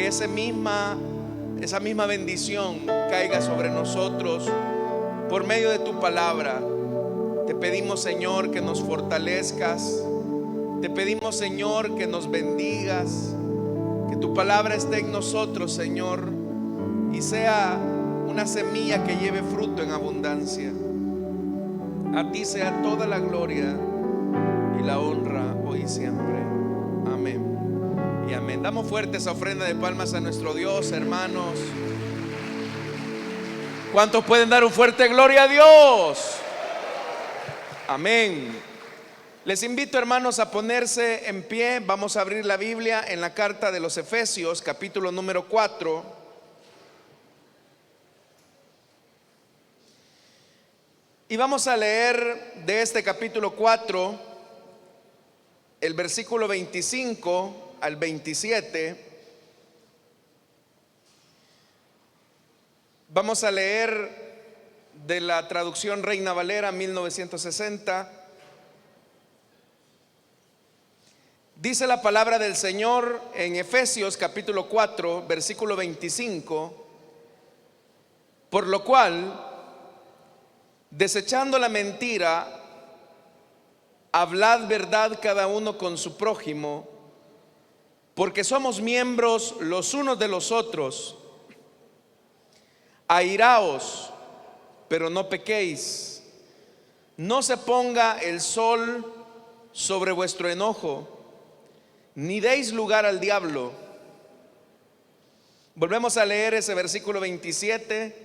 que esa misma bendición caiga sobre nosotros por medio de tu palabra. Te pedimos, Señor, que nos fortalezcas. Te pedimos, Señor, que nos bendigas, que tu palabra esté en nosotros, Señor, y sea una semilla que lleve fruto en abundancia. A ti sea toda la gloria y la honra hoy y siempre. Amén y amén. Damos fuerte esa ofrenda de palmas a nuestro Dios, hermanos. ¿Cuántos pueden dar un fuerte gloria a Dios? Amén. Les invito, hermanos, a ponerse en pie. Vamos a abrir la Biblia en la carta de los Efesios, capítulo número 4. Y vamos a leer de este capítulo 4 el versículo 25 al 27. Vamos a leer de la traducción Reina Valera 1960. Dice la palabra del Señor en Efesios capítulo 4 versículo 25: por lo cual, desechando la mentira, hablad verdad cada uno con su prójimo, porque somos miembros los unos de los otros. Airaos, pero no pequéis. No se ponga el sol sobre vuestro enojo, ni deis lugar al diablo. Volvemos a leer ese versículo 27: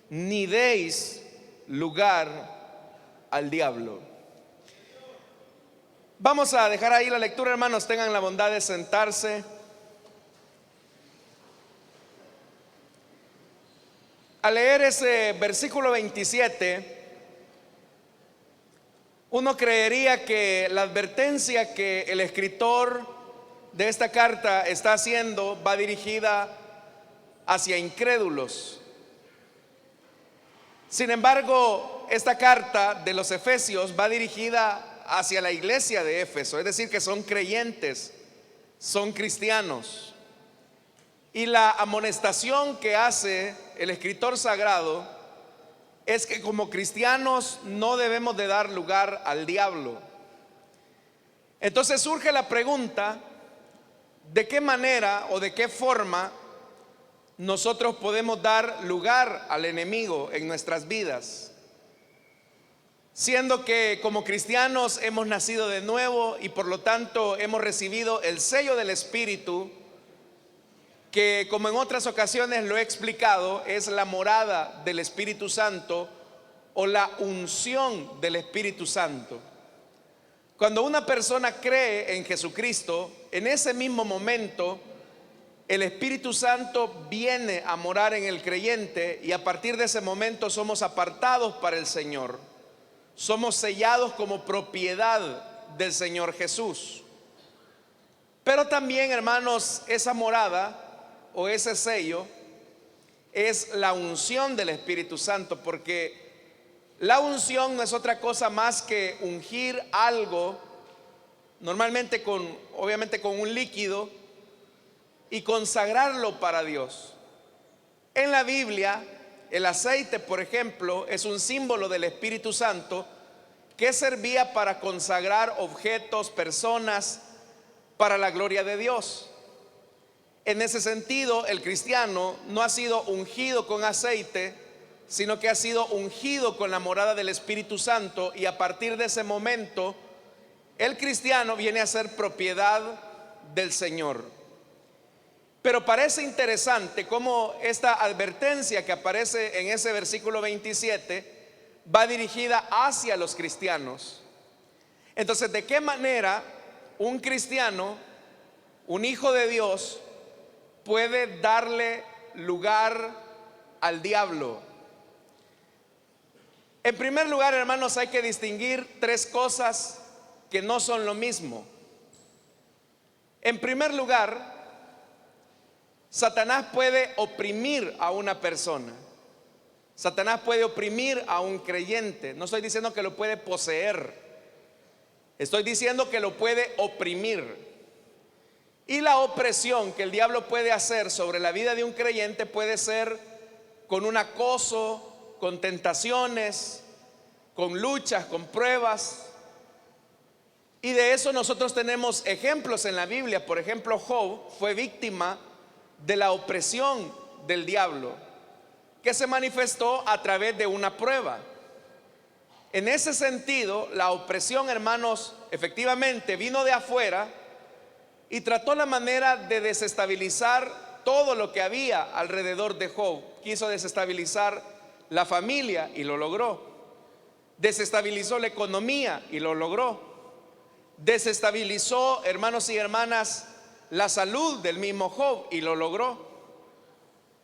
ni deis lugar al diablo. Vamos a dejar ahí la lectura, hermanos. Tengan la bondad de sentarse. Al leer ese versículo 27, uno creería que la advertencia que el escritor de esta carta está haciendo va dirigida hacia incrédulos. Sin embargo, esta carta de los Efesios va dirigida hacia la iglesia de Éfeso, es decir, que son creyentes, son cristianos. Y la amonestación que hace el escritor sagrado es que como cristianos no debemos de dar lugar al diablo. Entonces surge la pregunta: ¿de qué manera o de qué forma nosotros podemos dar lugar al enemigo en nuestras vidas? Siendo que como cristianos hemos nacido de nuevo y por lo tanto hemos recibido el sello del Espíritu, que como en otras ocasiones lo he explicado, es la morada del Espíritu Santo o la unción del Espíritu Santo. Cuando una persona cree en Jesucristo, en ese mismo momento el Espíritu Santo viene a morar en el creyente, y a partir de ese momento somos apartados para el Señor. Somos sellados como propiedad del Señor Jesús. Pero también, hermanos, esa morada o ese sello es la unción del Espíritu Santo, porque la unción no es otra cosa más que ungir algo, normalmente obviamente con un líquido, y consagrarlo para Dios. En la Biblia, el aceite, por ejemplo, es un símbolo del Espíritu Santo que servía para consagrar objetos, personas, para la gloria de Dios. En ese sentido, el cristiano no ha sido ungido con aceite, sino que ha sido ungido con la morada del Espíritu Santo, y a partir de ese momento el cristiano viene a ser propiedad del Señor. Pero parece interesante cómo esta advertencia que aparece en ese versículo 27 va dirigida hacia los cristianos. Entonces, ¿de qué manera un cristiano, un hijo de Dios, puede darle lugar al diablo? En primer lugar, hermanos, hay que distinguir tres cosas que no son lo mismo. En primer lugar, Satanás puede oprimir a una persona. Satanás puede oprimir a un creyente. No estoy diciendo que lo puede poseer, estoy diciendo que lo puede oprimir. Y la opresión que el diablo puede hacer sobre la vida de un creyente puede ser con un acoso, con tentaciones, con luchas, con pruebas. Y de eso nosotros tenemos ejemplos en la Biblia. Por ejemplo, Job fue víctima de la opresión del diablo, que se manifestó a través de una prueba. En ese sentido, la opresión, hermanos, efectivamente vino de afuera y trató la manera de desestabilizar todo lo que había alrededor de Job. Quiso desestabilizar la familia y lo logró. Desestabilizó la economía y lo logró. Desestabilizó, hermanos y hermanas, la salud del mismo Job y lo logró.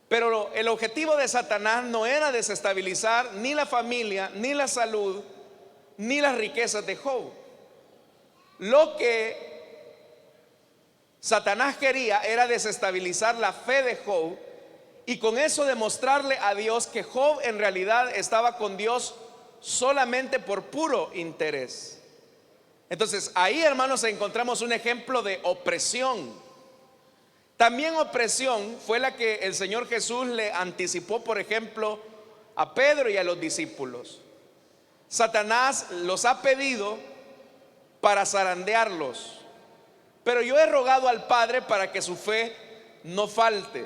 Pero el objetivo de Satanás no era desestabilizar ni la familia, ni la salud, ni las riquezas de Job. Lo que Satanás quería era desestabilizar la fe de Job y con eso demostrarle a Dios que Job en realidad estaba con Dios solamente por puro interés. Entonces ahí, hermanos, encontramos un ejemplo de opresión. También opresión fue la que el Señor Jesús le anticipó, por ejemplo, a Pedro y a los discípulos. Satanás los ha pedido para zarandearlos, pero yo he rogado al Padre para que su fe no falte.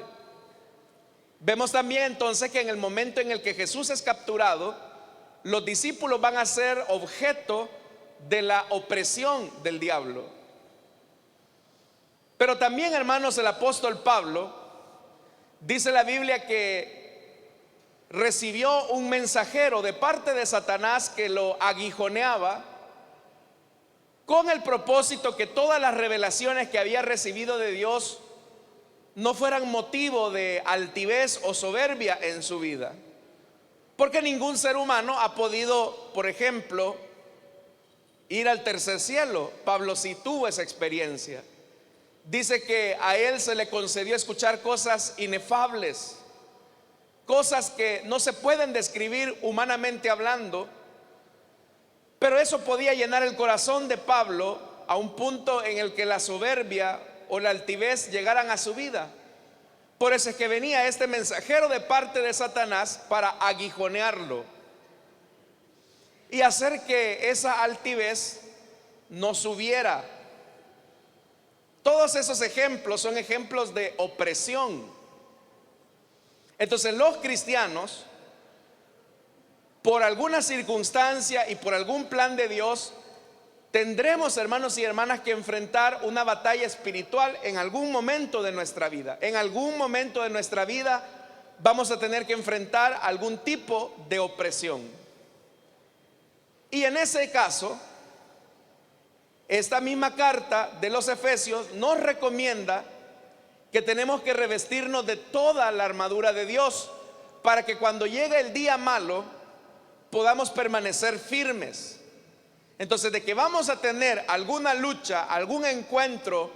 Vemos también entonces que en el momento en el que Jesús es capturado, los discípulos van a ser objeto de la opresión del diablo. Pero también, hermanos, el apóstol Pablo, dice la Biblia que recibió un mensajero de parte de Satanás que lo aguijoneaba con el propósito que todas las revelaciones que había recibido de Dios no fueran motivo de altivez o soberbia en su vida. Porque ningún ser humano ha podido, por ejemplo, ir al tercer cielo. Pablo sí tuvo esa experiencia. Dice que a él se le concedió escuchar cosas inefables, cosas que no se pueden describir humanamente hablando. Pero eso podía llenar el corazón de Pablo a un punto en el que la soberbia o la altivez llegaran a su vida. Por eso es que venía este mensajero de parte de Satanás para aguijonearlo y hacer que esa altivez no subiera. Todos esos ejemplos son ejemplos de opresión. Entonces los cristianos, por alguna circunstancia y por algún plan de Dios, tendremos, hermanos y hermanas, que enfrentar una batalla espiritual en algún momento de nuestra vida. En algún momento de nuestra vida vamos a tener que enfrentar algún tipo de opresión. Y en ese caso, esta misma carta de los Efesios nos recomienda que tenemos que revestirnos de toda la armadura de Dios para que cuando llegue el día malo podamos permanecer firmes. Entonces, de que vamos a tener alguna lucha, algún encuentro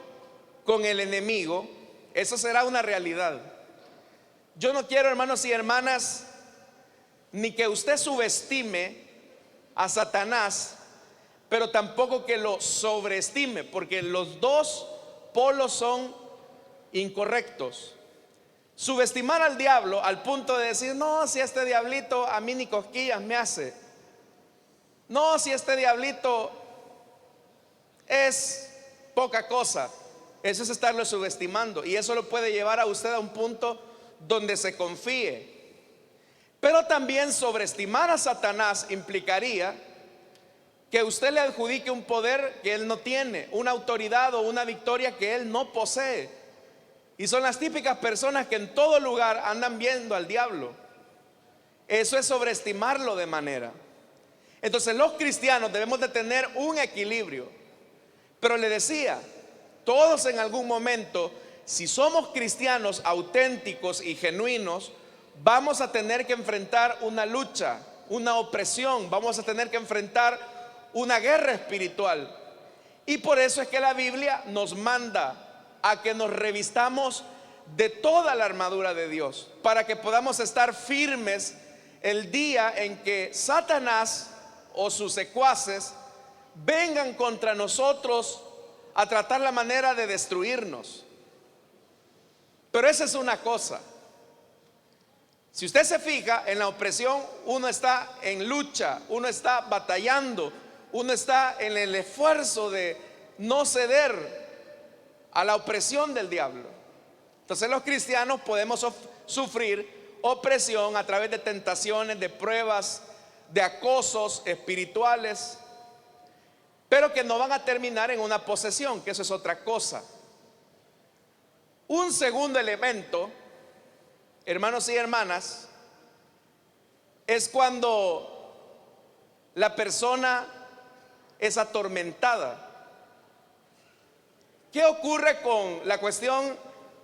con el enemigo, eso será una realidad. Yo no quiero, hermanos y hermanas, ni que usted subestime a Satanás, pero tampoco que lo sobreestime, porque los dos polos son incorrectos. Subestimar al diablo al punto de decir: no, si este diablito a mí ni cosquillas me hace. No, si este diablito es poca cosa. Eso es estarlo subestimando, y eso lo puede llevar a usted a un punto donde se confíe. Pero también sobreestimar a Satanás implicaría que usted le adjudique un poder que él no tiene, una autoridad o una victoria que él no posee. Y son las típicas personas que en todo lugar andan viendo al diablo. Eso es sobreestimarlo de manera. Entonces los cristianos debemos de tener un equilibrio. Pero le decía, todos en algún momento, si somos cristianos auténticos y genuinos, vamos a tener que enfrentar una lucha, una opresión, vamos a tener que enfrentar una guerra espiritual. Y por eso es que la Biblia nos manda a que nos revistamos de toda la armadura de Dios, para que podamos estar firmes el día en que Satanás o sus secuaces vengan contra nosotros a tratar la manera de destruirnos. Pero esa es una cosa. Si usted se fija, en la opresión uno está en lucha, uno está batallando, uno está en el esfuerzo de no ceder a la opresión del diablo. Entonces los cristianos podemos sufrir opresión a través de tentaciones, de pruebas, de acosos espirituales, pero que no van a terminar en una posesión, que eso es otra cosa. Un segundo elemento, hermanos y hermanas, es cuando la persona es atormentada. ¿Qué ocurre con la cuestión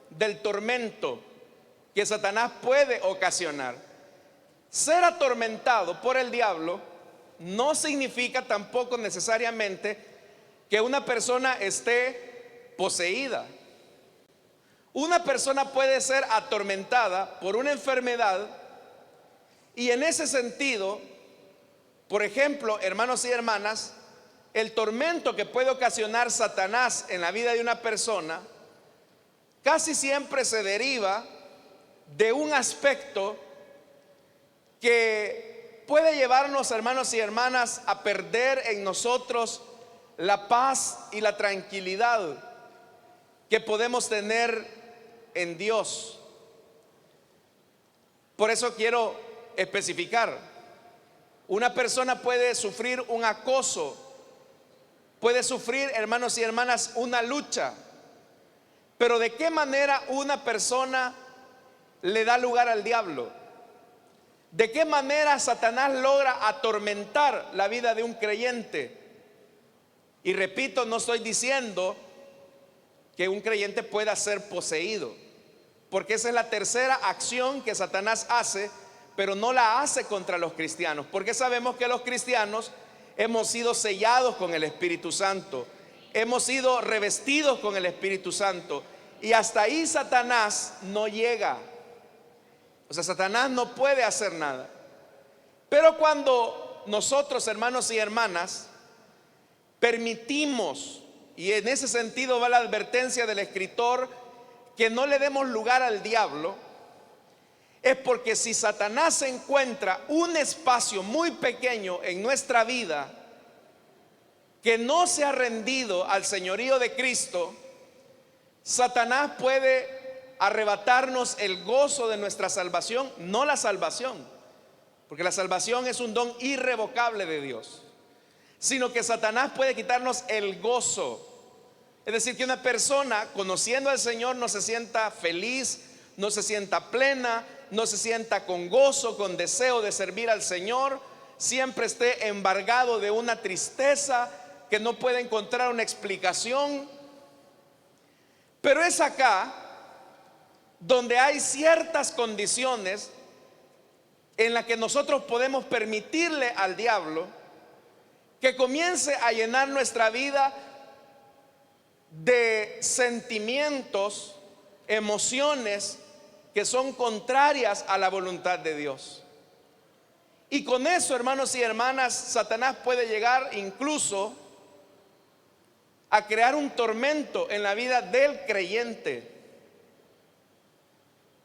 del tormento que Satanás puede ocasionar? Ser atormentado por el diablo no significa tampoco necesariamente que una persona esté poseída. Una persona puede ser atormentada por una enfermedad, y en ese sentido, por ejemplo, hermanos y hermanas, el tormento que puede ocasionar Satanás en la vida de una persona casi siempre se deriva de un aspecto que puede llevarnos, hermanos y hermanas, a perder en nosotros la paz y la tranquilidad que podemos tener en Dios. Por eso quiero especificar: una persona puede sufrir un acoso, puede sufrir, hermanos y hermanas, una lucha, pero ¿de qué manera una persona le da lugar al diablo? ¿De qué manera Satanás logra atormentar la vida de un creyente? Y repito, no estoy diciendo que un creyente pueda ser poseído, porque esa es la tercera acción que Satanás hace, pero no la hace contra los cristianos, porque sabemos que los cristianos hemos sido sellados con el Espíritu Santo, hemos sido revestidos con el Espíritu Santo, y hasta ahí Satanás no llega. O sea, Satanás no puede hacer nada. Pero cuando nosotros, hermanos y hermanas, permitimos, y en ese sentido va la advertencia del escritor, que no le demos lugar al diablo, es porque si Satanás encuentra un espacio muy pequeño en nuestra vida que no se ha rendido al señorío de Cristo, Satanás puede arrebatarnos el gozo de nuestra salvación, no la salvación, porque la salvación es un don irrevocable de Dios, sino que Satanás puede quitarnos el gozo. Es decir, que una persona conociendo al Señor no se sienta feliz, no se sienta plena, no se sienta con gozo, con deseo de servir al Señor, siempre esté embargado de una tristeza que no puede encontrar una explicación. Pero es acá donde hay ciertas condiciones en las que nosotros podemos permitirle al diablo que comience a llenar nuestra vida de sentimientos, emociones que son contrarias a la voluntad de Dios. Y con eso, hermanos y hermanas, Satanás puede llegar incluso a crear un tormento en la vida del creyente.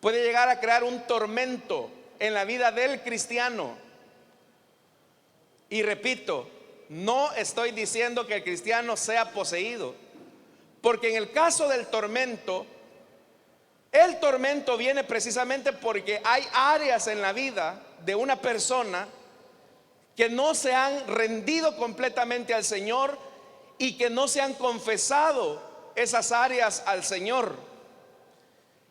Puede llegar a crear un tormento en la vida del cristiano. Y repito, no estoy diciendo que el cristiano sea poseído, porque en el caso del tormento, el tormento viene precisamente porque hay áreas en la vida de una persona que no se han rendido completamente al Señor y que no se han confesado esas áreas al Señor.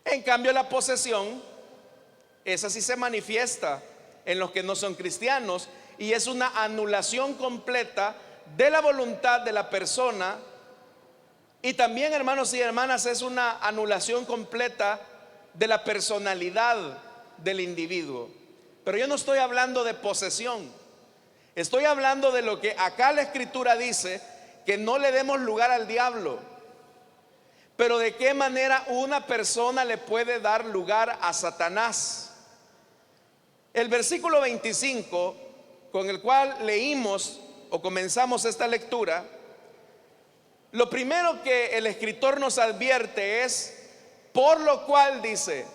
En cambio, la posesión, esa sí se manifiesta en los que no son cristianos, y es una anulación completa de la voluntad de la persona. Y también, hermanos y hermanas, es una anulación completa de la personalidad del individuo. Pero yo no estoy hablando de posesión, estoy hablando de lo que acá la Escritura dice, que no le demos lugar al diablo. Pero ¿de qué manera una persona le puede dar lugar a Satanás? El versículo 25, con el cual leímos o comenzamos esta lectura, Lo primero que el escritor nos advierte es, por lo cual dice,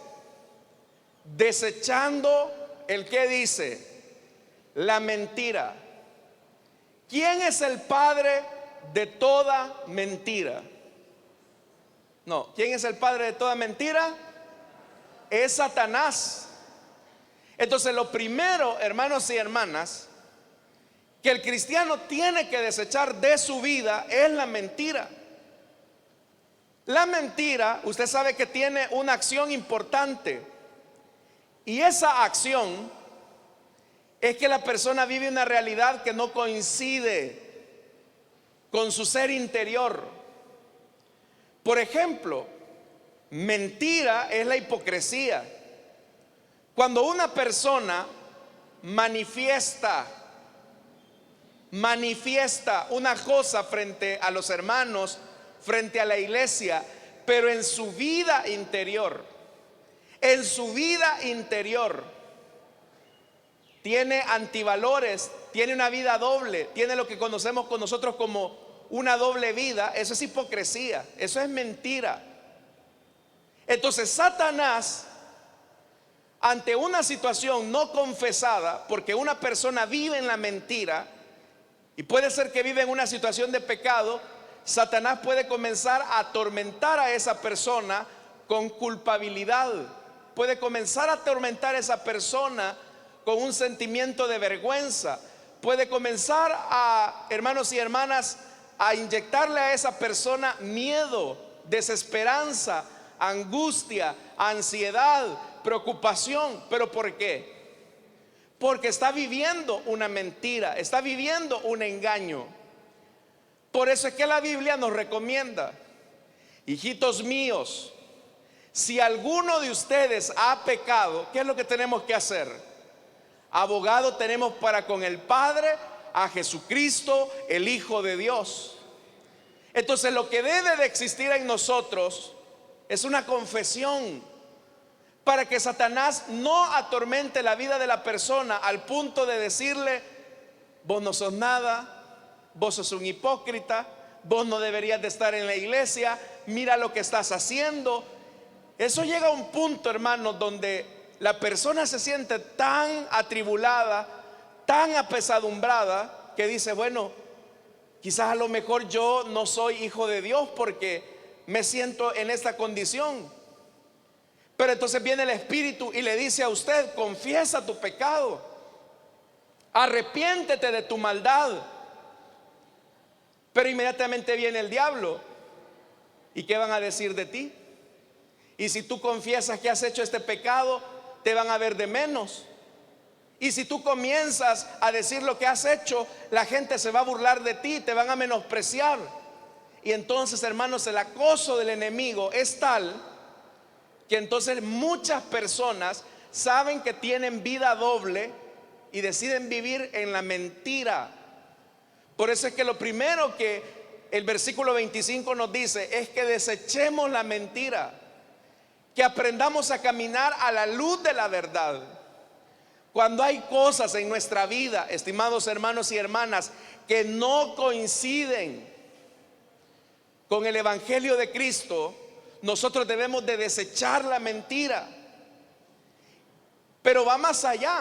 desechando el que dice, la mentira. ¿Quién es el padre de toda mentira? No, ¿quién es el padre de toda mentira? Es Satanás. Entonces lo primero, hermanos y hermanas, que el cristiano tiene que desechar de su vida es la mentira. La mentira, usted sabe que tiene una acción importante, y esa acción es que la persona vive una realidad que no coincide con su ser interior. Por ejemplo, mentira es la hipocresía. Cuando una persona manifiesta una cosa frente a los hermanos, frente a la iglesia, pero en su vida interior tiene antivalores, tiene una vida doble, tiene lo que conocemos con nosotros como una doble vida, eso es hipocresía, eso es mentira. Entonces Satanás, ante una situación no confesada, porque una persona vive en la mentira, y puede ser que vive en una situación de pecado, Satanás puede comenzar a atormentar a esa persona con culpabilidad, puede comenzar a atormentar a esa persona con un sentimiento de vergüenza, puede comenzar a, hermanos y hermanas, a inyectarle a esa persona miedo, desesperanza, angustia, ansiedad, preocupación. ¿Pero por qué? Porque está viviendo una mentira, está viviendo un engaño. Por eso es que la Biblia nos recomienda, hijitos míos, si alguno de ustedes ha pecado, ¿qué es lo que tenemos que hacer? Abogado tenemos para con el Padre, a Jesucristo, el Hijo de Dios. Entonces lo que debe de existir en nosotros es una confesión, para que Satanás no atormente la vida de la persona al punto de decirle: vos no sos nada, vos sos un hipócrita, vos no deberías de estar en la iglesia, mira lo que estás haciendo. Eso llega a un punto, hermanos, donde la persona se siente tan atribulada, tan apesadumbrada, que dice: bueno, quizás a lo mejor yo no soy hijo de Dios porque me siento en esta condición. Pero entonces viene el Espíritu y le dice a usted: confiesa tu pecado, arrepiéntete de tu maldad. Pero inmediatamente viene el diablo: ¿y qué van a decir de ti? Y si tú confiesas que has hecho este pecado, te van a ver de menos. Y si tú comienzas a decir lo que has hecho, la gente se va a burlar de ti, te van a menospreciar. Y entonces, hermanos, el acoso del enemigo es tal que entonces muchas personas saben que tienen vida doble y deciden vivir en la mentira. Por eso es que lo primero que el versículo 25 nos dice es que desechemos la mentira, que aprendamos a caminar a la luz de la verdad. Cuando hay cosas en nuestra vida, estimados hermanos y hermanas, que no coinciden con el evangelio de Cristo, nosotros debemos de desechar la mentira. Pero va más allá,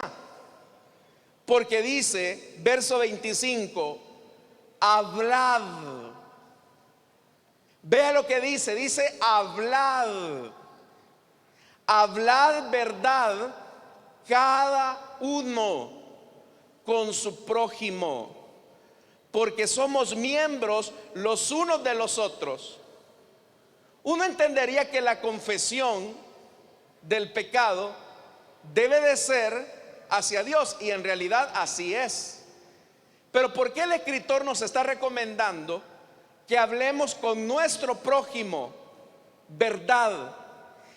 porque dice, verso 25, hablad. Vea lo que dice hablad. Hablad verdad cada uno con su prójimo, porque somos miembros los unos de los otros. Uno entendería que la confesión del pecado debe de ser hacia Dios, y en realidad así es. Pero ¿por qué el escritor nos está recomendando que hablemos con nuestro prójimo verdad?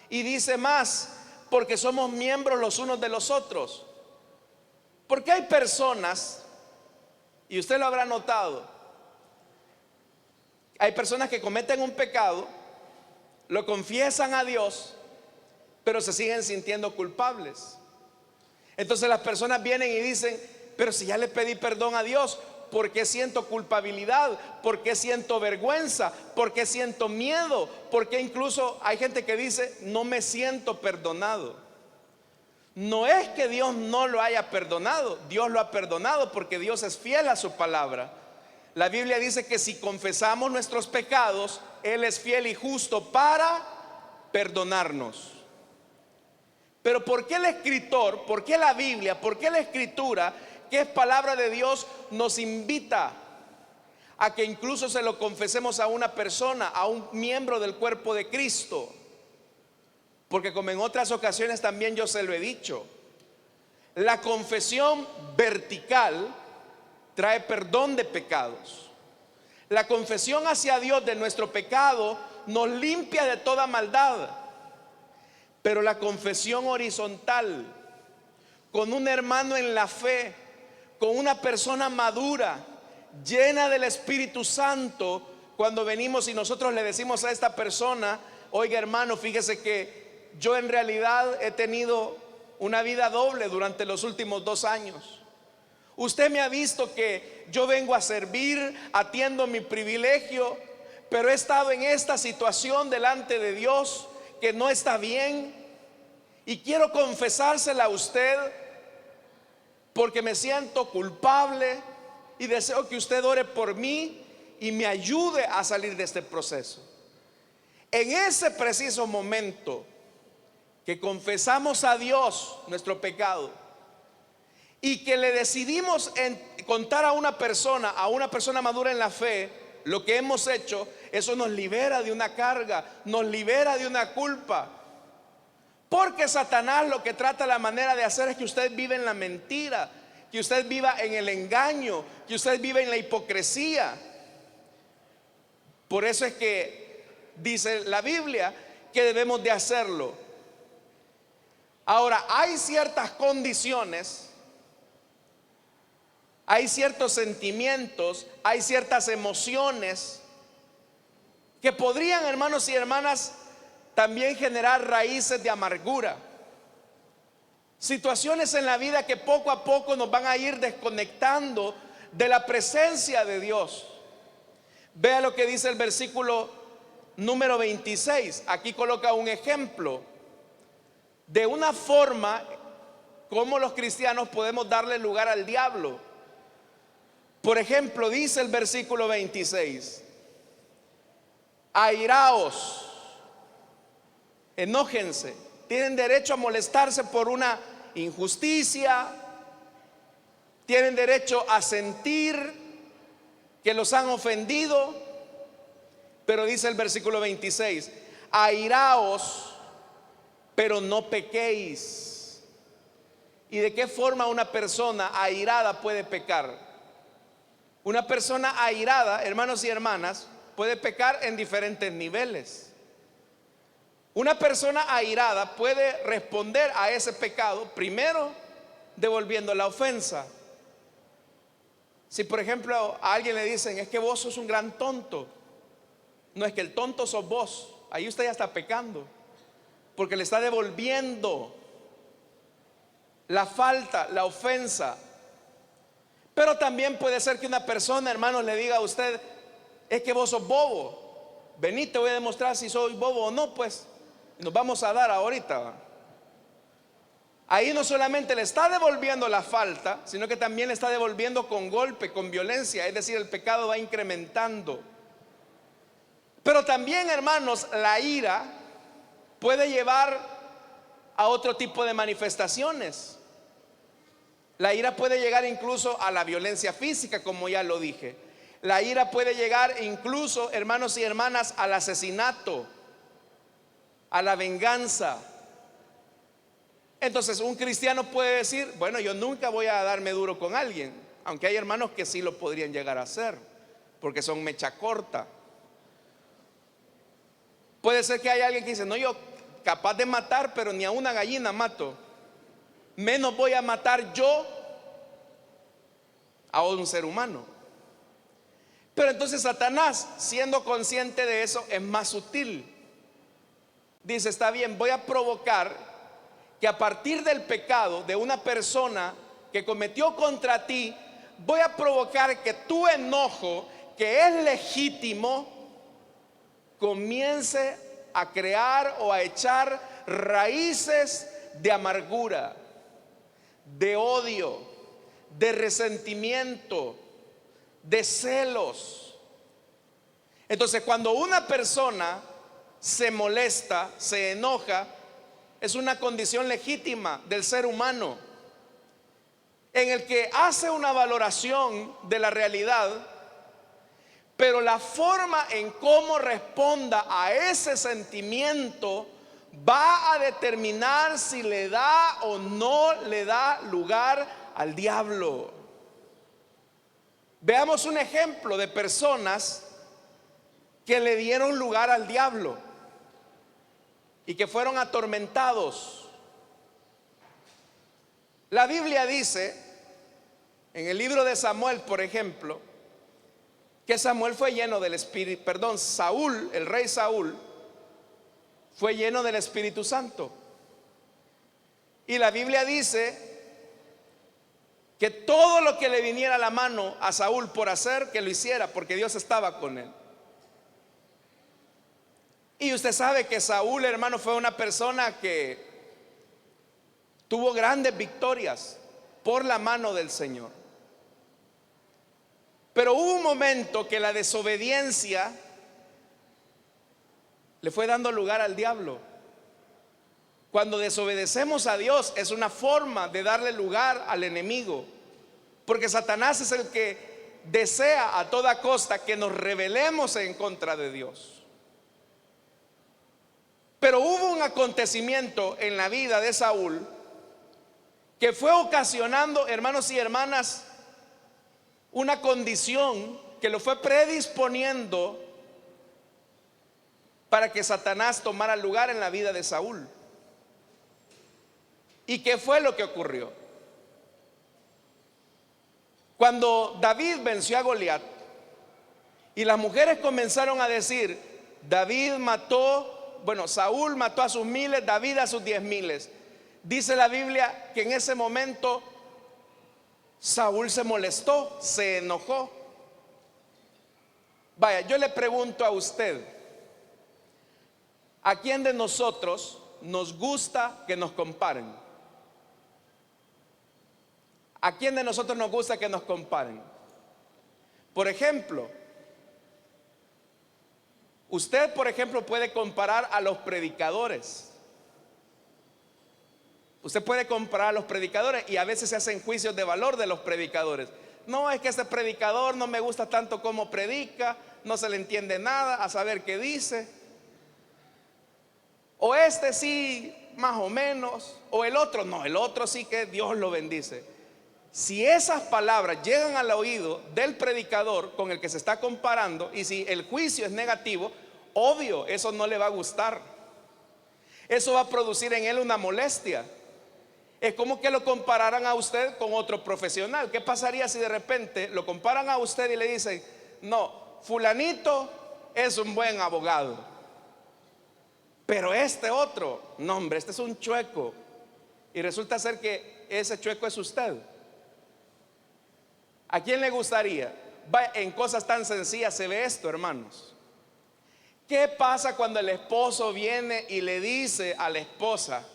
Y dice más, porque somos miembros los unos de los otros. Porque hay personas, y usted lo habrá notado, hay personas que cometen un pecado, lo confiesan a Dios, pero se siguen sintiendo culpables. Entonces las personas vienen y dicen: pero si ya le pedí perdón a Dios, ¿Por qué siento culpabilidad? ¿Por qué siento vergüenza? ¿Por qué siento miedo? ¿Por qué incluso hay gente que dice, no me siento perdonado? No es que Dios no lo haya perdonado, Dios lo ha perdonado porque Dios es fiel a su palabra. La Biblia dice que si confesamos nuestros pecados, Él es fiel y justo para perdonarnos. Pero ¿por qué el escritor, por qué la Biblia, por qué la escritura, que es palabra de Dios, nos invita a que incluso se lo confesemos a una persona, a un miembro del cuerpo de Cristo? Porque como en otras ocasiones también yo se lo he dicho, la confesión vertical trae perdón de pecados. La confesión hacia Dios de nuestro pecado nos limpia de toda maldad. Pero la confesión horizontal, con un hermano en la fe, con una persona madura, llena del Espíritu Santo, cuando venimos y nosotros le decimos a esta persona, oiga hermano, fíjese que yo en realidad he tenido una vida doble durante los últimos 2 años. Usted me ha visto que yo vengo a servir, atiendo mi privilegio, pero he estado en esta situación delante de Dios que no está bien, y quiero confesársela a usted porque me siento culpable y deseo que usted ore por mí y me ayude a salir de este proceso. En ese preciso momento que confesamos a Dios nuestro pecado y que le decidimos contar a una persona madura en la fe lo que hemos hecho, eso nos libera de una carga, nos libera de una culpa. Porque Satanás lo que trata, la manera de hacer es que usted viva en la mentira, que usted viva en el engaño, que usted viva en la hipocresía. Por eso es que dice la Biblia que debemos de hacerlo. Ahora, hay ciertas condiciones, hay ciertos sentimientos, hay ciertas emociones que podrían, hermanos y hermanas, también generar raíces de amargura. Situaciones en la vida que poco a poco nos van a ir desconectando de la presencia de Dios. Vea lo que dice el versículo número 26. Aquí coloca un ejemplo de una forma como los cristianos podemos darle lugar al diablo. Por ejemplo, dice el versículo 26: airaos, enójense, tienen derecho a molestarse por una injusticia, tienen derecho a sentir que los han ofendido. Pero dice el versículo 26: airaos, pero no pequéis. ¿Y de qué forma una persona airada puede pecar? Una persona airada, hermanos y hermanas, puede pecar en diferentes niveles. Una persona airada puede responder a ese pecado primero devolviendo la ofensa. Si por ejemplo a alguien le dicen, es que vos sos un gran tonto, no, es que el tonto sos vos, ahí usted ya está pecando, porque le está devolviendo la falta, la ofensa. Pero también puede ser que una persona, hermanos, le diga a usted, es que vos sos bobo, vení, te voy a demostrar si soy bobo o no, pues nos vamos a dar ahorita. Ahí no solamente le está devolviendo la falta, sino que también le está devolviendo con golpe, con violencia. Es decir, el pecado va incrementando. Pero también, hermanos, la ira puede llevar a otro tipo de manifestaciones. La ira puede llegar incluso a la violencia física, como ya lo dije. La ira puede llegar incluso, hermanos y hermanas, al asesinato, a la venganza. Entonces un cristiano puede decir, bueno, yo nunca voy a darme duro con alguien, aunque hay hermanos que sí lo podrían llegar a hacer, porque son mecha corta. Puede ser que haya alguien que dice, no, yo capaz de matar, pero ni a una gallina mato, menos voy a matar yo a un ser humano. Pero entonces Satanás, siendo consciente de eso, es más sutil. Dice, está bien, voy a provocar que a partir del pecado de una persona que cometió contra ti, voy a provocar que tu enojo, que es legítimo, comience a crear o a echar raíces de amargura, de odio, de resentimiento, de celos. Entonces, cuando una persona se molesta, se enoja, es una condición legítima del ser humano, en el que hace una valoración de la realidad, pero la forma en cómo responda a ese sentimiento va a determinar si le da o no le da lugar al diablo. Veamos un ejemplo de personas que le dieron lugar al diablo y que fueron atormentados. La Biblia dice, en el libro de Samuel, por ejemplo, que Samuel fue lleno del Espíritu, Saúl, el rey Saúl, fue lleno del Espíritu Santo. Y la Biblia dice que todo lo que le viniera a la mano a Saúl por hacer, que lo hiciera, porque Dios estaba con él. Y usted sabe que Saúl, hermano, fue una persona que tuvo grandes victorias por la mano del Señor. Pero hubo un momento que la desobediencia le fue dando lugar al diablo. Cuando desobedecemos a Dios es una forma de darle lugar al enemigo, porque Satanás es el que desea a toda costa que nos rebelemos en contra de Dios. Pero hubo un acontecimiento en la vida de Saúl que fue ocasionando, hermanos y hermanas, una condición que lo fue predisponiendo para que Satanás tomara lugar en la vida de Saúl. ¿Y qué fue lo que ocurrió? Cuando David venció a Goliat y las mujeres comenzaron a decir, Saúl mató a sus miles, David a sus 10,000. Dice la Biblia que en ese momento Saúl se molestó, se enojó. Vaya, yo le pregunto a usted, ¿a quién de nosotros nos gusta que nos comparen? ¿A quién de nosotros nos gusta que nos comparen? Por ejemplo, usted, por ejemplo, puede comparar a los predicadores. Usted puede comparar a los predicadores y a veces se hacen juicios de valor de los predicadores. No, es que este predicador no me gusta tanto como predica, no se le entiende nada, a saber qué dice. O este sí, más o menos. O el otro, no, el otro sí que Dios lo bendice. Si esas palabras llegan al oído del predicador con el que se está comparando, y si el juicio es negativo, obvio, eso no le va a gustar. Eso va a producir en él una molestia. Es como que lo compararan a usted con otro profesional. ¿Qué pasaría si de repente lo comparan a usted y le dicen, no, fulanito es un buen abogado, pero este otro, no hombre, este es un chueco? Y resulta ser que ese chueco es usted. ¿A quién le gustaría? En cosas tan sencillas se ve esto, hermanos. ¿Qué pasa cuando el esposo viene y le dice a la esposa,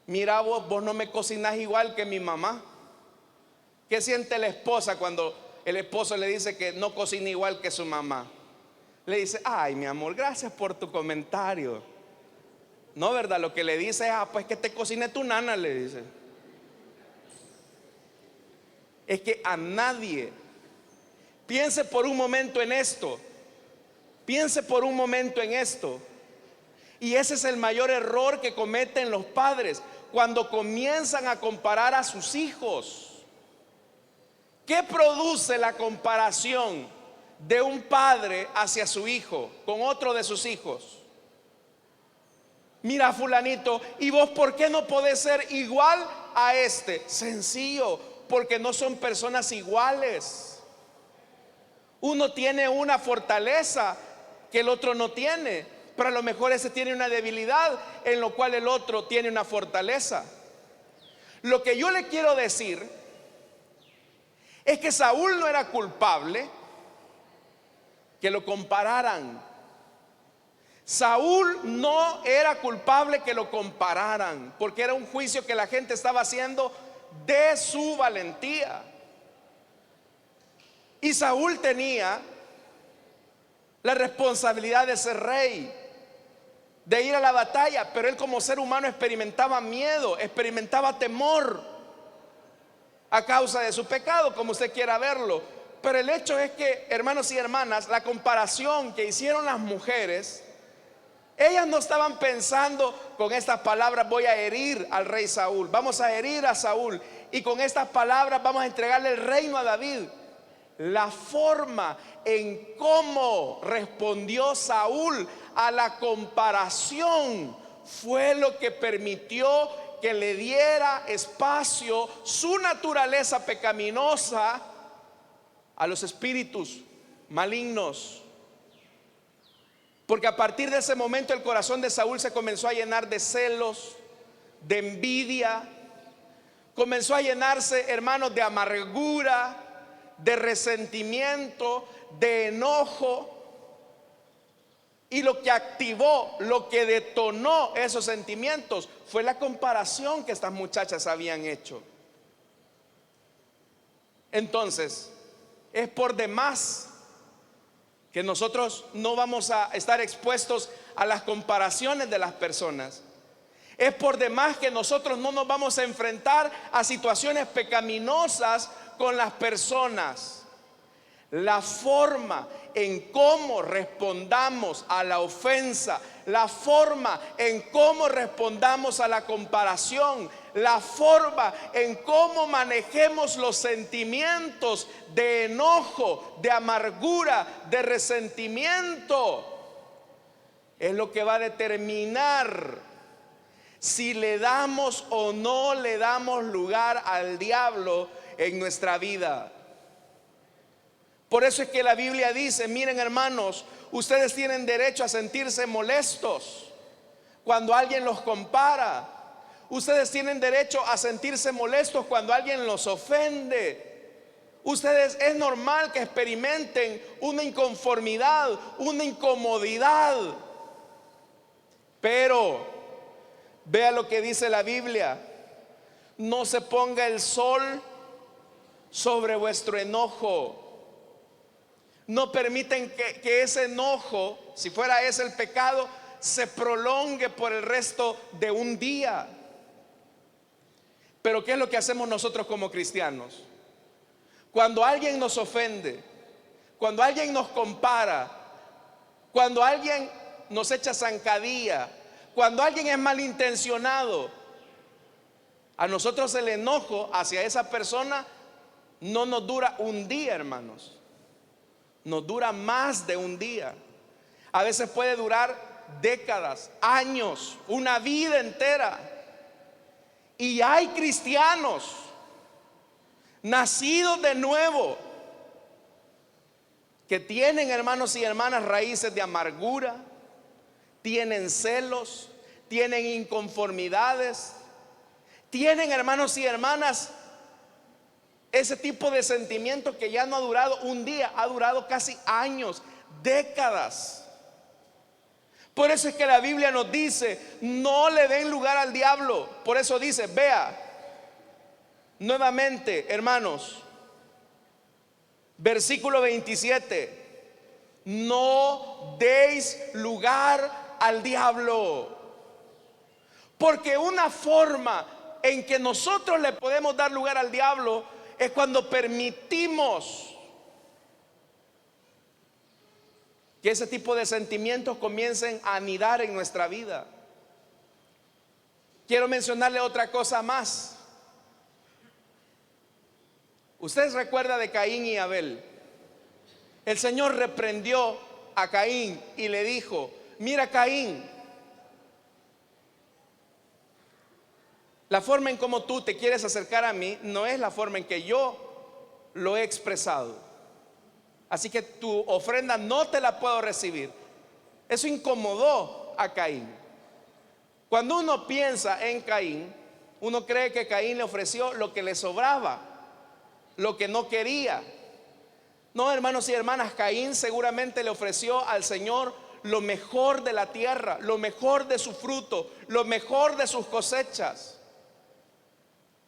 mira vos no me cocinás igual que mi mamá? ¿Qué siente la esposa cuando el esposo le dice que no cocina igual que su mamá? Le dice, ay mi amor, gracias por tu comentario. No, ¿verdad? Lo que le dice es, pues que te cocine tu nana, le dice. Es que a nadie, piense por un momento en esto, piense por un momento en esto. Y ese es el mayor error que cometen los padres cuando comienzan a comparar a sus hijos. ¿Qué produce la comparación de un padre hacia su hijo con otro de sus hijos? Mira, fulanito, ¿y vos por qué no podés ser igual a este? Sencillo, porque no son personas iguales. Uno tiene una fortaleza que el otro no tiene, pero a lo mejor ese tiene una debilidad en lo cual el otro tiene una fortaleza. Lo que yo le quiero decir es que Saúl no era culpable que lo compararan. Saúl no era culpable que lo compararan, porque era un juicio que la gente estaba haciendo de su valentía. Y Saúl tenía la responsabilidad de ser rey, de ir a la batalla, pero él como ser humano experimentaba miedo, experimentaba temor a causa de su pecado, como usted quiera verlo. Pero el hecho es que, hermanos y hermanas, la comparación que hicieron las mujeres, ellas no estaban pensando: con estas palabras voy a herir al rey Saúl, vamos a herir a Saúl, y con estas palabras vamos a entregarle el reino a David. La forma en cómo respondió Saúl a la comparación fue lo que permitió que le diera espacio su naturaleza pecaminosa a los espíritus malignos. Porque a partir de ese momento el corazón de Saúl se comenzó a llenar de celos, de envidia, comenzó a llenarse, hermanos, de amargura, de resentimiento, de enojo. Y lo que activó, lo que detonó esos sentimientos fue la comparación que estas muchachas habían hecho. Entonces, es por demás que nosotros no vamos a estar expuestos a las comparaciones de las personas. Es por demás que nosotros no nos vamos a enfrentar a situaciones pecaminosas con las personas. La forma en cómo respondamos a la ofensa, la forma en cómo respondamos a la comparación, la forma en cómo manejemos los sentimientos de enojo, de amargura, de resentimiento, es lo que va a determinar si le damos o no le damos lugar al diablo en nuestra vida. Por eso es que la Biblia dice: miren, hermanos, ustedes tienen derecho a sentirse molestos cuando alguien los compara. Ustedes tienen derecho a sentirse molestos cuando alguien los ofende. Ustedes, es normal que experimenten una inconformidad, una incomodidad. Pero vea lo que dice la Biblia: no se ponga el sol sobre vuestro enojo. No permiten que ese enojo, si fuera ese el pecado, se prolongue por el resto de un día. Pero ¿qué es lo que hacemos nosotros como cristianos? Cuando alguien nos ofende, cuando alguien nos compara, cuando alguien nos echa zancadilla, cuando alguien es malintencionado, a nosotros el enojo hacia esa persona no nos dura un día, hermanos. Nos dura más de un día. A veces puede durar décadas, años, una vida entera. Y hay cristianos nacidos de nuevo que tienen, hermanos y hermanas, raíces de amargura, tienen celos, tienen inconformidades, tienen, hermanos y hermanas, ese tipo de sentimiento que ya no ha durado un día, ha durado casi años, décadas. Por eso es que la Biblia nos dice: no le den lugar al diablo. Por eso dice, vea nuevamente, hermanos, versículo 27: no deis lugar al diablo. Porque una forma en que nosotros le podemos dar lugar al diablo es cuando permitimos que ese tipo de sentimientos comiencen a anidar en nuestra vida. Quiero mencionarle otra cosa más. Ustedes recuerdan de Caín y Abel. El Señor reprendió a Caín y le dijo: mira, Caín, la forma en cómo tú te quieres acercar a mí no es la forma en que yo lo he expresado. Así que tu ofrenda no te la puedo recibir. Eso incomodó a Caín. Cuando uno piensa en Caín, uno cree que Caín le ofreció lo que le sobraba. lo que no quería. No, hermanos y hermanas, Caín seguramente le ofreció al Señor lo mejor de la tierra, lo mejor de su fruto, lo mejor de sus cosechas.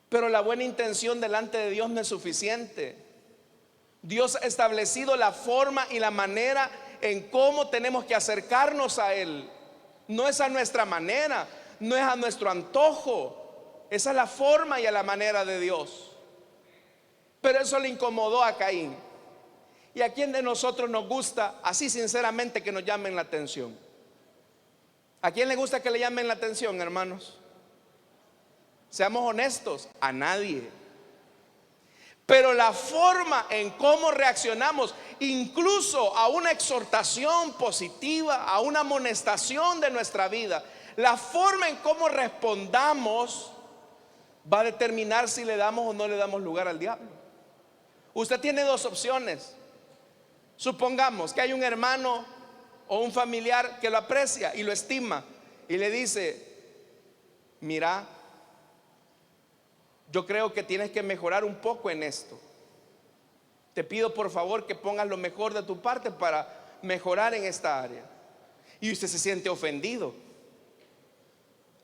Pero la buena intención delante de Dios no es suficiente. Dios ha establecido la forma y la manera en cómo tenemos que acercarnos a Él. No es a nuestra manera, no es a nuestro antojo. Esa es la forma y a la manera de Dios. Pero eso le incomodó a Caín. ¿Y a quién de nosotros nos gusta así sinceramente que nos llamen la atención? ¿A quién le gusta que le llamen la atención, hermanos? Seamos honestos, a nadie. Pero la forma en cómo reaccionamos, incluso a una exhortación positiva, a una amonestación de nuestra vida, la forma en cómo respondamos va a determinar si le damos o no le damos lugar al diablo. Usted tiene dos opciones. Supongamos que hay un hermano o un familiar que lo aprecia y lo estima y le dice: mira, yo creo que tienes que mejorar un poco en esto. Te pido por favor que pongas lo mejor de tu parte para mejorar en esta área. Y usted se siente ofendido.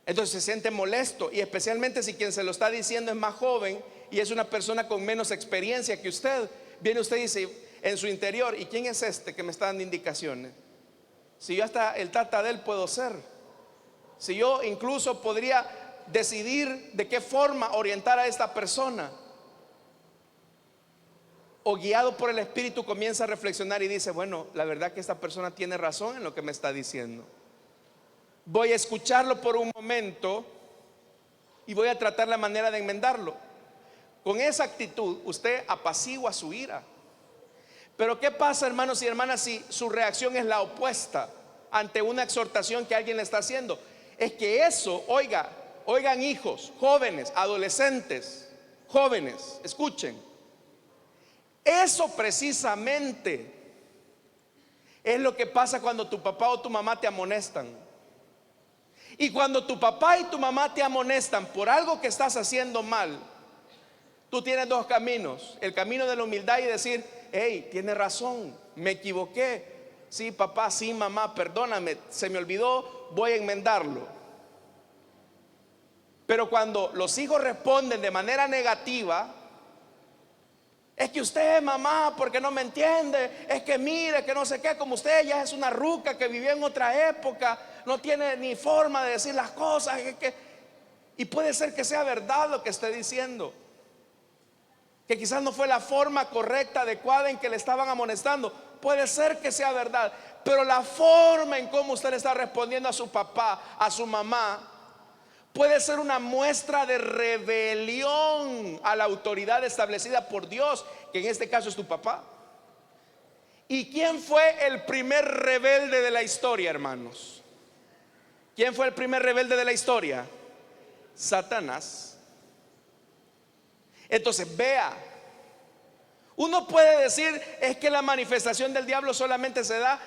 Entonces se siente molesto, y especialmente si quien se lo está diciendo es más joven y es una persona con menos experiencia que usted. Viene usted y dice en su interior: ¿y quién es este que me está dando indicaciones? Si yo hasta el tata de él puedo ser, si yo incluso podría decidir de qué forma orientar a esta persona. O guiado por el Espíritu comienza a reflexionar y dice: bueno, la verdad que esta persona tiene razón en lo que me está diciendo. Voy a escucharlo por un momento y voy a tratar la manera de enmendarlo. Con esa actitud usted apacigua su ira. Pero ¿qué pasa, hermanos y hermanas, si su reacción es la opuesta ante una exhortación que alguien le está haciendo? Es que eso, oigan hijos, jóvenes, adolescentes, jóvenes, escuchen. Eso precisamente es lo que pasa cuando tu papá o tu mamá te amonestan. Y cuando tu papá y tu mamá te amonestan por algo que estás haciendo mal, tú tienes dos caminos: el camino de la humildad y decir: hey, tiene razón, me equivoqué. Sí, papá, sí, mamá, perdóname, se me olvidó, voy a enmendarlo. Pero cuando los hijos responden de manera negativa: es que usted, mamá, porque no me entiende, es que mire, que no sé qué, como usted ya es una ruca que vivió en otra época, no tiene ni forma de decir las cosas, y puede ser que sea verdad lo que esté diciendo, que quizás no fue la forma correcta, adecuada en que le estaban amonestando. Puede ser que sea verdad, pero la forma en cómo usted le está respondiendo a su papá, a su mamá, puede ser una muestra de rebelión a la autoridad establecida por Dios, que en este caso es tu papá. ¿Y quién fue el primer rebelde de la historia, hermanos? ¿Quién fue el primer rebelde de la historia? Satanás. Entonces vea, uno puede decir: es que la manifestación del diablo solamente se da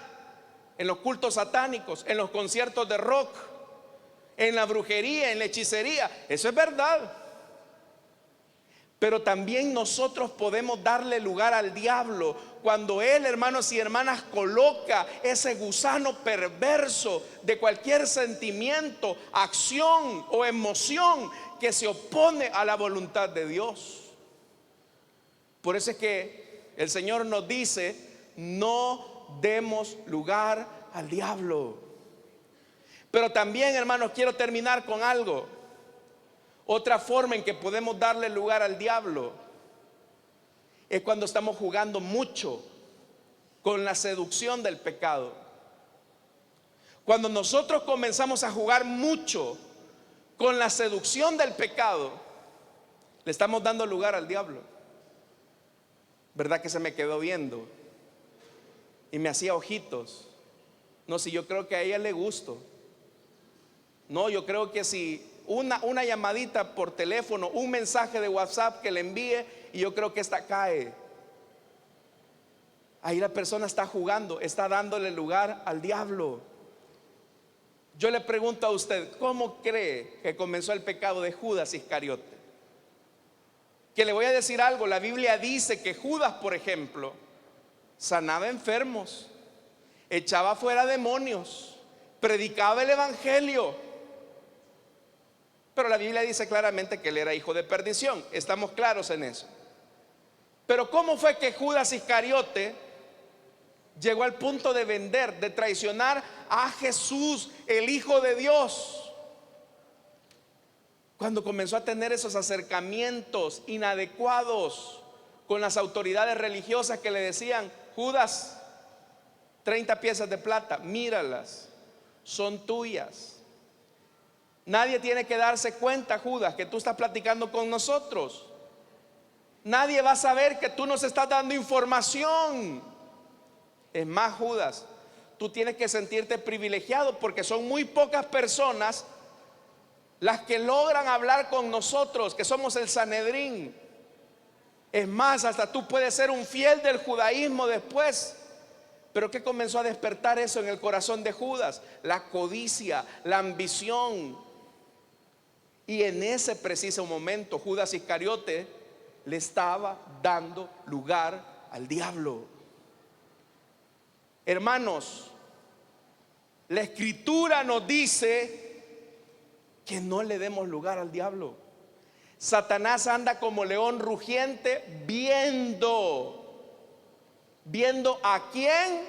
en los cultos satánicos, en los conciertos de rock, en la brujería, en la hechicería. Eso es verdad. Pero también nosotros podemos darle lugar al diablo cuando él, hermanos y hermanas, coloca ese gusano perverso de cualquier sentimiento, acción o emoción que se opone a la voluntad de Dios. Por eso es que el Señor nos dice: no demos lugar al diablo. Pero también, hermanos, quiero terminar con algo. Otra forma en que podemos darle lugar al diablo es cuando estamos jugando mucho con la seducción del pecado. Cuando nosotros comenzamos a jugar mucho con la seducción del pecado, le estamos dando lugar al diablo. ¿Verdad que se me quedó viendo y me hacía ojitos? No, si yo creo que a ella le gusto. No, yo creo que si una llamadita por teléfono, un mensaje de WhatsApp que le envíe, y yo creo que esta cae. Ahí la persona está jugando, está dándole lugar al diablo. Yo le pregunto a usted: ¿cómo cree que comenzó el pecado de Judas Iscariote? Que le voy a decir algo, la Biblia dice que Judas, por ejemplo, sanaba enfermos, echaba fuera demonios, predicaba el evangelio. Pero la Biblia dice claramente que él era hijo de perdición. Estamos claros en eso. Pero ¿cómo fue que Judas Iscariote llegó al punto de vender, de traicionar a Jesús, el Hijo de Dios? Cuando comenzó a tener esos acercamientos inadecuados con las autoridades religiosas que le decían: Judas, 30 piezas de plata, míralas, son tuyas. Nadie tiene que darse cuenta, Judas, que tú estás platicando con nosotros. Nadie va a saber que tú nos estás dando información. Es más, Judas, tú tienes que sentirte privilegiado, porque son muy pocas personas las que logran hablar con nosotros, que somos el Sanedrín. Es más, hasta tú puedes ser un fiel del judaísmo después. Pero ¿qué comenzó a despertar eso en el corazón de Judas? La codicia, la ambición. Y en ese preciso momento Judas Iscariote le estaba dando lugar al diablo. Hermanos, la Escritura nos dice que no le demos lugar al diablo. Satanás anda como león rugiente, viendo a quién,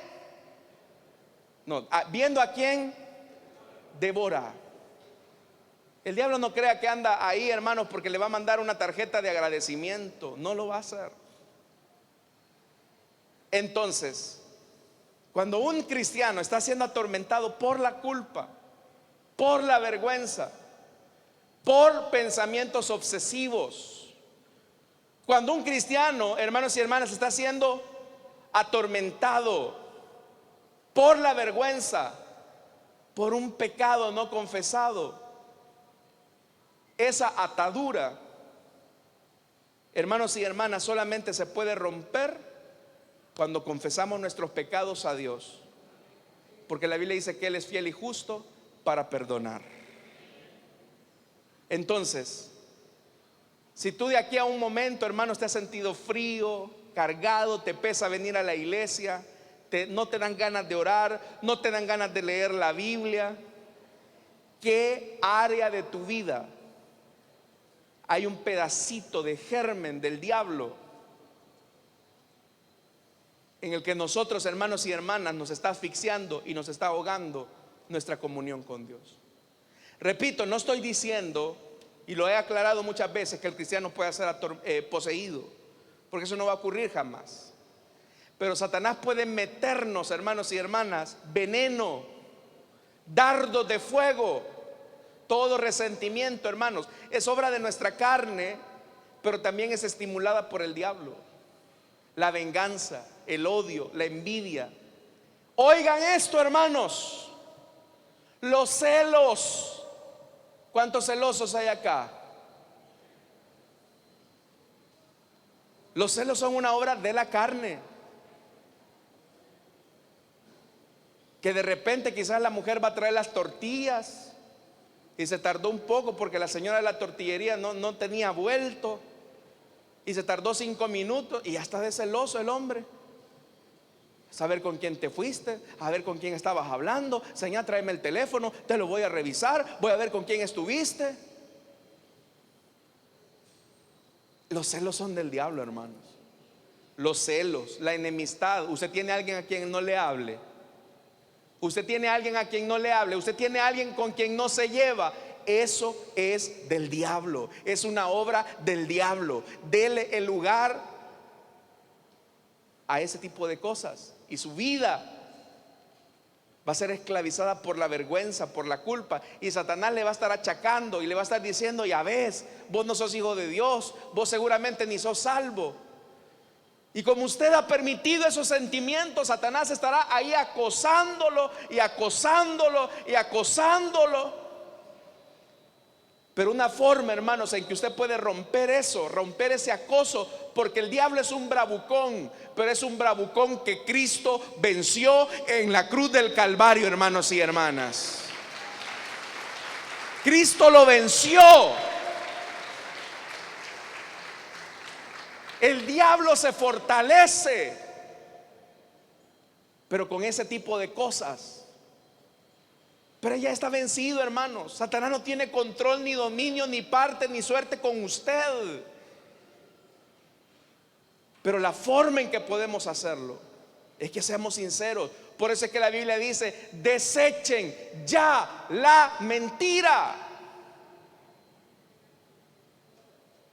viendo a quién devora. El diablo no crea que anda ahí, hermanos, porque le va a mandar una tarjeta de agradecimiento. No lo va a hacer. Entonces, cuando un cristiano está siendo atormentado por la culpa, por la vergüenza, por pensamientos obsesivos, cuando un cristiano, hermanos y hermanas, está siendo atormentado por la vergüenza, por un pecado no confesado, esa atadura, hermanos y hermanas, solamente se puede romper cuando confesamos nuestros pecados a Dios, porque la Biblia dice que Él es fiel y justo para perdonar. Entonces, si tú de aquí a un momento, hermanos, te has sentido frío, cargado, te pesa venir a la iglesia, no te dan ganas de orar, no te dan ganas de leer la Biblia, ¿qué área de tu vida hay un pedacito de germen del diablo en el que nosotros, hermanos y hermanas, nos está asfixiando y nos está ahogando nuestra comunión con Dios? Repito, no estoy diciendo, y lo he aclarado muchas veces, que el cristiano pueda ser poseído, porque eso no va a ocurrir jamás. Pero Satanás puede meternos, hermanos y hermanas, veneno, dardos de fuego. Todo resentimiento, hermanos, es obra de nuestra carne, pero también es estimulada por el diablo. La venganza, el odio, la envidia. Oigan esto, hermanos, los celos. ¿Cuántos celosos hay acá? Los celos son una obra de la carne. Que de repente quizás la mujer va a traer las tortillas y se tardó un poco porque la señora de la tortillería no tenía vuelto, y se tardó 5 minutos y ya está de celoso el hombre. Saber con quién te fuiste, a ver con quién estabas hablando. Señor, tráeme el teléfono, te lo voy a revisar, voy a ver con quién estuviste. Los celos son del diablo, hermanos. Los celos, la enemistad. Usted tiene a alguien a quien no le hable. Usted tiene a alguien a quien no le hable. Usted tiene a alguien con quien no se lleva. Eso es del diablo. Es una obra del diablo. Dele el lugar a ese tipo de cosas, y su vida va a ser esclavizada por la vergüenza, por la culpa. Y Satanás le va a estar achacando y le va a estar diciendo: ya ves, vos no sos hijo de Dios, vos seguramente ni sos salvo. Y como usted ha permitido esos sentimientos, Satanás estará ahí acosándolo y acosándolo y acosándolo. Pero una forma, hermanos, en que usted puede romper eso, romper ese acoso, porque el diablo es un bravucón, pero es un bravucón que Cristo venció en la cruz del Calvario, hermanos y hermanas. Cristo lo venció. El diablo se fortalece, pero con ese tipo de cosas. Pero ya está vencido, hermanos. Satanás no tiene control, ni dominio, ni parte, ni suerte con usted. Pero la forma en que podemos hacerlo es que seamos sinceros. Por eso es que la Biblia dice: desechen ya la mentira.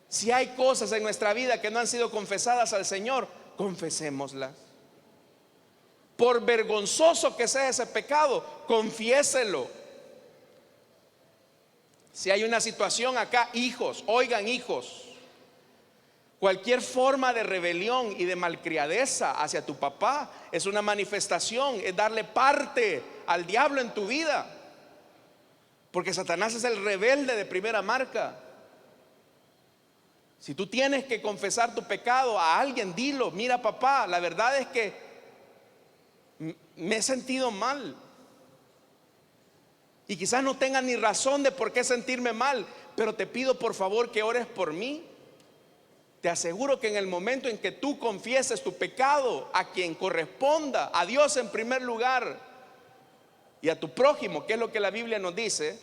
Si hay cosas en nuestra vida que no han sido confesadas al Señor, confesémoslas. Por vergonzoso que sea ese pecado, confiéselo. Si hay una situación acá, hijos, oigan, hijos, cualquier forma de rebelión y de malcriadeza hacia tu papá es una manifestación, es darle parte al diablo en tu vida. Porque Satanás es el rebelde de primera marca. Si tú tienes que confesar tu pecado a alguien, dilo: mira, papá, la verdad es que me he sentido mal. Y quizás no tenga ni razón de por qué sentirme mal, pero te pido por favor que ores por mí. Te aseguro que en el momento en que tú confieses tu pecado a quien corresponda, a Dios en primer lugar y a tu prójimo, que es lo que la Biblia nos dice,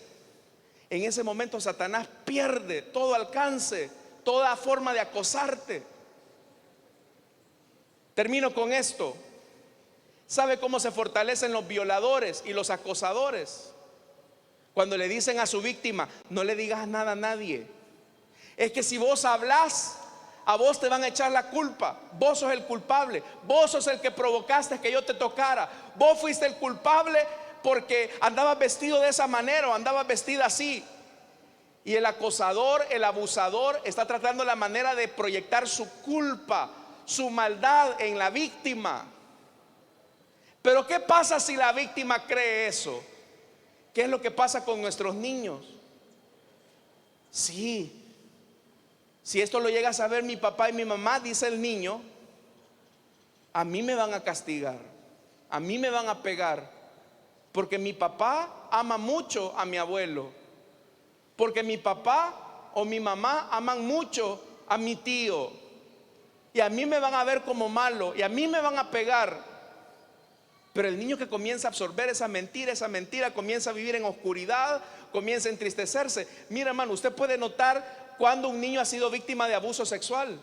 en ese momento Satanás pierde todo alcance, toda forma de acosarte. Termino con esto. ¿Sabe cómo se fortalecen los violadores y los acosadores? Cuando le dicen a su víctima: no le digas nada a nadie. Es que si vos hablas, a vos te van a echar la culpa. Vos sos el culpable. Vos sos el que provocaste que yo te tocara. Vos fuiste el culpable porque andabas vestido de esa manera o andabas vestida así. Y el acosador, el abusador, está tratando la manera de proyectar su culpa, su maldad en la víctima. Pero ¿qué pasa si la víctima cree eso? ¿Qué es lo que pasa con nuestros niños? Sí, si esto lo llega a saber mi papá y mi mamá, dice el niño, a mí me van a castigar, a mí me van a pegar, porque mi papá ama mucho a mi abuelo, porque mi papá o mi mamá aman mucho a mi tío, y a mí me van a ver como malo, y a mí me van a pegar. Pero el niño que comienza a absorber esa mentira comienza a vivir en oscuridad, comienza a entristecerse. Mira, hermano, usted puede notar cuando un niño ha sido víctima de abuso sexual.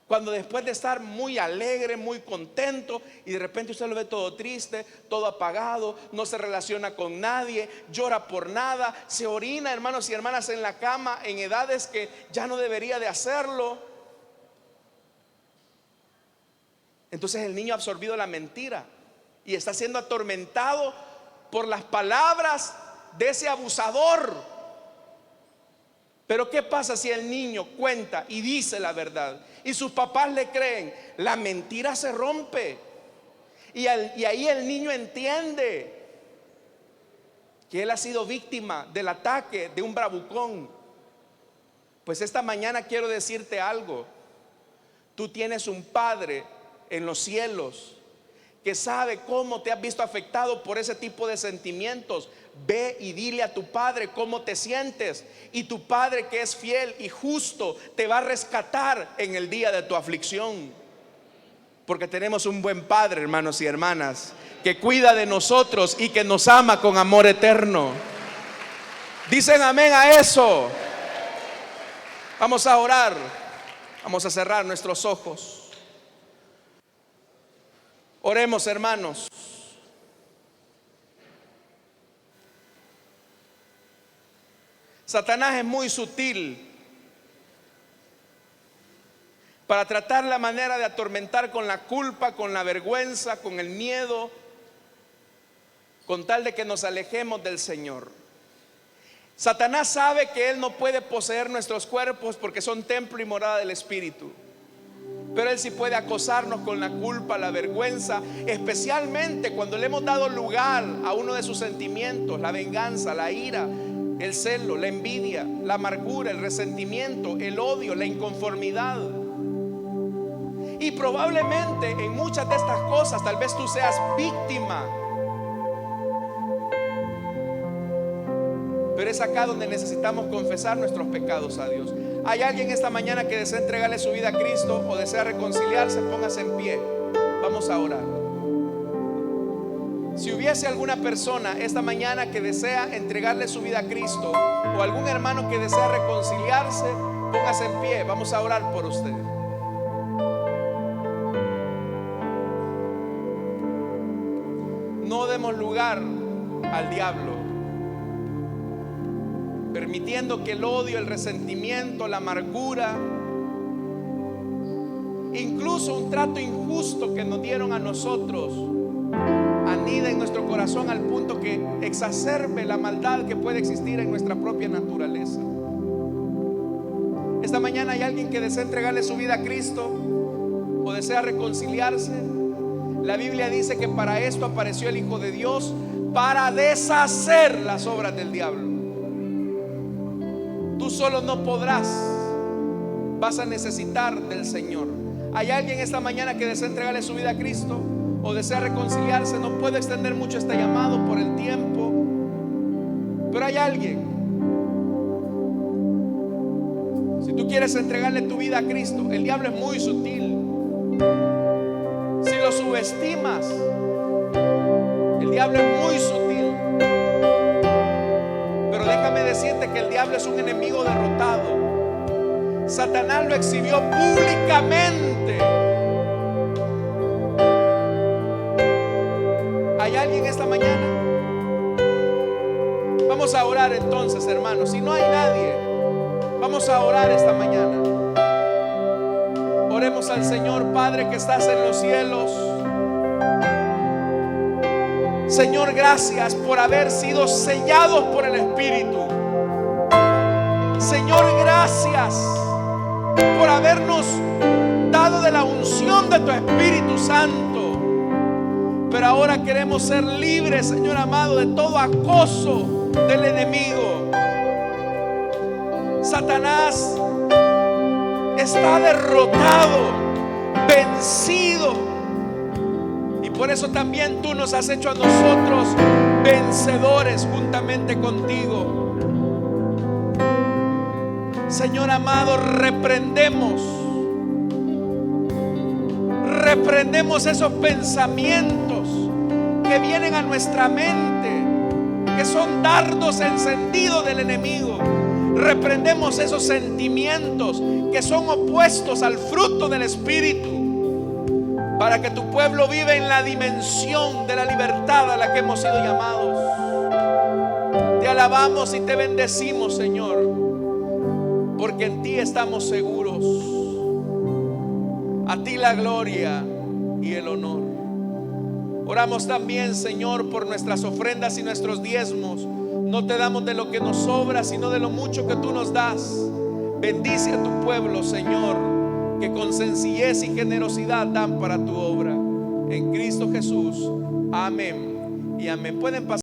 Cuando después de estar muy alegre, muy contento, y de repente usted lo ve todo triste, todo apagado, no se relaciona con nadie, llora por nada, se orina, hermanos y hermanas, en la cama en edades que ya no debería de hacerlo. Entonces el niño ha absorbido la mentira y está siendo atormentado por las palabras de ese abusador. Pero ¿qué pasa si el niño cuenta y dice la verdad y sus papás le creen? La mentira se rompe y ahí el niño entiende que él ha sido víctima del ataque de un bravucón. Pues esta mañana quiero decirte algo. Tú tienes un Padre en los cielos que sabe cómo te has visto afectado por ese tipo de sentimientos. Ve y dile a tu Padre cómo te sientes, y tu Padre, que es fiel y justo, te va a rescatar en el día de tu aflicción. Porque tenemos un buen Padre, hermanos y hermanas, que cuida de nosotros y que nos ama con amor eterno. Dicen amén a eso. Vamos a orar. Vamos a cerrar nuestros ojos. Oremos, hermanos. Satanás es muy sutil para tratar la manera de atormentar con la culpa, con la vergüenza, con el miedo, con tal de que nos alejemos del Señor. Satanás sabe que él no puede poseer nuestros cuerpos porque son templo y morada del Espíritu. Pero él sí puede acosarnos con la culpa, la vergüenza, especialmente cuando le hemos dado lugar a uno de sus sentimientos: la venganza, la ira, el celo, la envidia, la amargura, el resentimiento, el odio, la inconformidad. Y probablemente en muchas de estas cosas tal vez tú seas víctima. pero es acá donde necesitamos confesar nuestros pecados a Dios. ¿Hay alguien esta mañana que desea entregarle su vida a Cristo o desea reconciliarse? Póngase en pie, vamos a orar. Si hubiese alguna persona esta mañana que desea entregarle su vida a Cristo, o algún hermano que desea reconciliarse, póngase en pie, vamos a orar por usted. No demos lugar al diablo, permitiendo que el odio, el resentimiento, la amargura, incluso un trato injusto que nos dieron a nosotros, anida en nuestro corazón al punto que exacerbe la maldad que puede existir en nuestra propia naturaleza. Esta mañana hay alguien que desea entregarle su vida a Cristo o desea reconciliarse. La Biblia dice que para esto apareció el Hijo de Dios, para deshacer las obras del diablo. Tú solo no podrás, vas a necesitar del Señor. ¿Hay alguien esta mañana que desea entregarle su vida a Cristo o desea reconciliarse? No puedo extender mucho este llamado por el tiempo, pero hay alguien. Si tú quieres entregarle tu vida a Cristo, el diablo es muy sutil. Si lo subestimas, el diablo es muy sutil. Pero déjame decirte que el diablo es un enemigo derrotado. Satanás lo exhibió públicamente. ¿Hay alguien esta mañana? Vamos a orar entonces, hermanos. Si no hay nadie, vamos a orar esta mañana. Oremos al Señor. Padre que estás en los cielos, Señor, gracias por haber sido sellados por el Espíritu. Señor, gracias por habernos dado de la unción de tu Espíritu Santo. Pero ahora queremos ser libres, Señor amado, de todo acoso del enemigo. Satanás está derrotado, vencido. Y por eso también tú nos has hecho a nosotros vencedores juntamente contigo. Señor amado, reprendemos esos pensamientos que vienen a nuestra mente, que son dardos encendidos del enemigo. Reprendemos esos sentimientos que son opuestos al fruto del Espíritu, para que tu pueblo viva en la dimensión de la libertad a la que hemos sido llamados. Te alabamos y te bendecimos, Señor, porque en ti estamos seguros. A ti la gloria y el honor. Oramos también, Señor, por nuestras ofrendas y nuestros diezmos. No te damos de lo que nos sobra, sino de lo mucho que tú nos das. Bendice a tu pueblo, Señor, que con sencillez y generosidad dan para tu obra. En Cristo Jesús. Amén y amén. Pueden pasar.